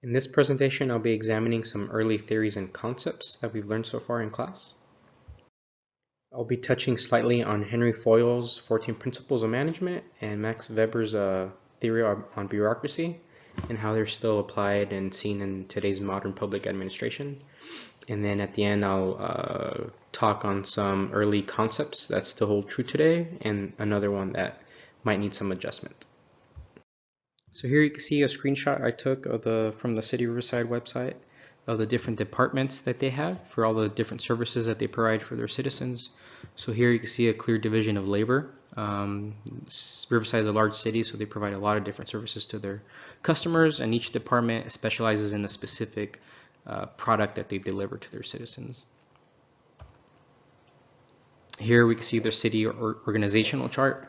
In this presentation, I'll be examining some early theories and concepts that we've learned so far in class. I'll be touching slightly on Henry Foyle's 14 Principles of Management and Max Weber's theory on bureaucracy and how they're still applied and seen in today's modern public administration. And then at the end, I'll talk on some early concepts that still hold true today and another one that might need some adjustment. So here you can see a screenshot I took of from the City Riverside website of the different departments that they have for all the different services that they provide for their citizens. So here you can see a clear division of labor. Riverside is a large city, so they provide a lot of different services to their customers, and each department specializes in a specific product that they deliver to their citizens. Here we can see their city organizational chart.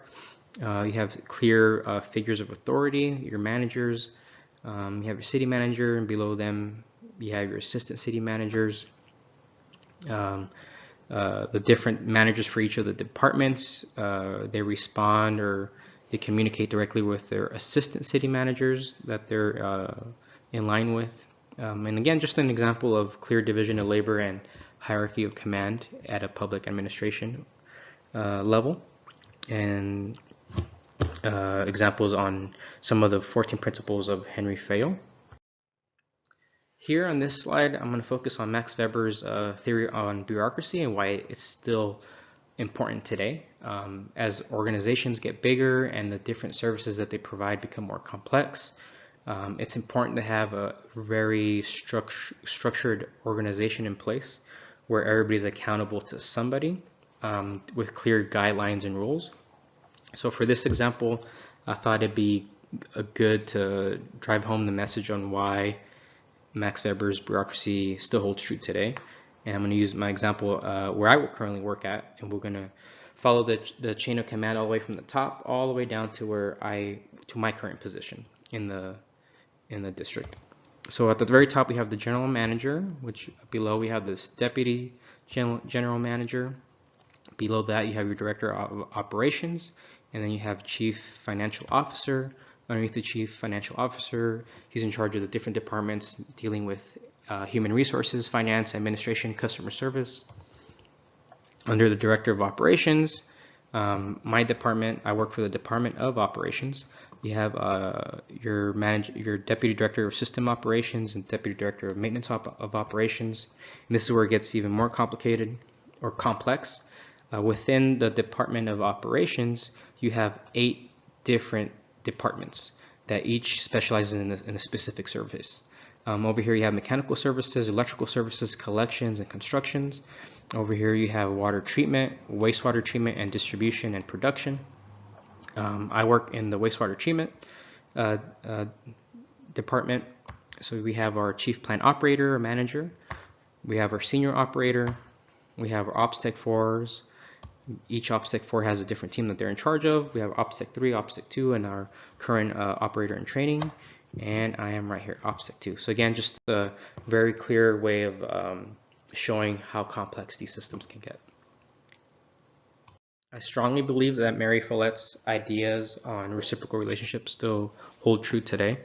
You have clear figures of authority, your managers. You have your city manager, and below them you have your assistant city managers. The different managers for each of the departments, they respond or they communicate directly with their assistant city managers that they're in line with. And again, just an example of clear division of labor and hierarchy of command at a public administration level. And examples on some of the 14 principles of Henry Foyle. Here on this slide, I'm going to focus on Max Weber's theory on bureaucracy and why it's still important today. As organizations get bigger and the different services that they provide become more complex, it's important to have a very structured organization in place where everybody's accountable to somebody with clear guidelines and rules. So for this example, I thought it'd be good to drive home the message on why Max Weber's bureaucracy still holds true today. And I'm going to use my example where I currently work at, and we're going to follow the chain of command all the way from the top all the way down to my current position in the district. So at the very top we have the general manager, which below we have this deputy general manager. Below that you have your director of operations, and then you have chief financial officer. Underneath the chief financial officer, he's in charge of the different departments dealing with human resources, finance, administration, customer service. Under the director of operations, my department, I work for the Department of Operations. You have your deputy director of system operations and deputy director of maintenance of operations. And this is where it gets even more complicated or complex. Within the Department of Operations, you have 8 different departments that each specializes in a specific service. Over here you have mechanical services, electrical services, collections, and constructions. Over here you have water treatment, wastewater treatment, and distribution and production. I work in the wastewater treatment department. So we have our chief plant operator or manager. We have our senior operator. We have our OPSEC 4s. Each OPSEC 4 has a different team that they're in charge of. We have OPSEC 3, OPSEC 2, and our current operator in training. And I am right here, OPSEC 2. So again, just a very clear way of showing how complex these systems can get. I strongly believe that Mary Follett's ideas on reciprocal relationships still hold true today.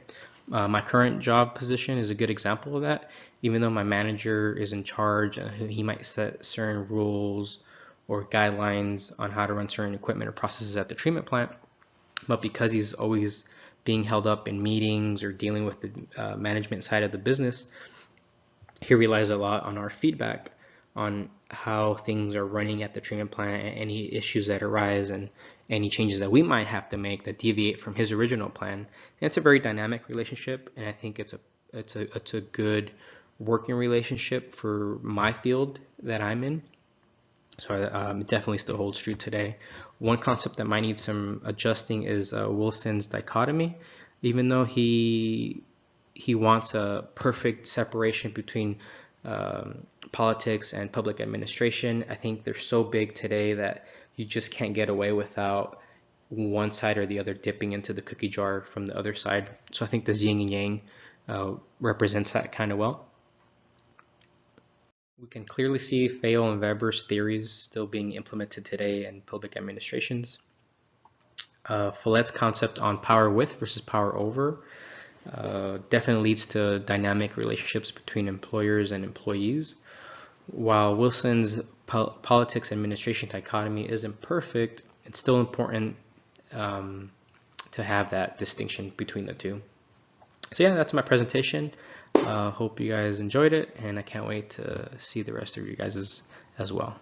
My current job position is a good example of that. Even though my manager is in charge, he might set certain rules or guidelines on how to run certain equipment or processes at the treatment plant, but because he's always being held up in meetings or dealing with the management side of the business, he relies a lot on our feedback on how things are running at the treatment plant and any issues that arise and any changes that we might have to make that deviate from his original plan. And it's a very dynamic relationship, and I think it's a good working relationship for my field that I'm in. So it definitely still holds true today. One concept that might need some adjusting is Wilson's dichotomy. Even though he wants a perfect separation between politics and public administration, I think they're so big today that you just can't get away without one side or the other dipping into the cookie jar from the other side. So I think this yin and yang represents that kind of well. We can clearly see Foyle and Weber's theories still being implemented today in public administrations. Follett's concept on power with versus power over definitely leads to dynamic relationships between employers and employees. While Wilson's politics administration dichotomy isn't perfect, it's still important to have that distinction between the two. So yeah, that's my presentation. Hope you guys enjoyed it, and I can't wait to see the rest of you guys as well.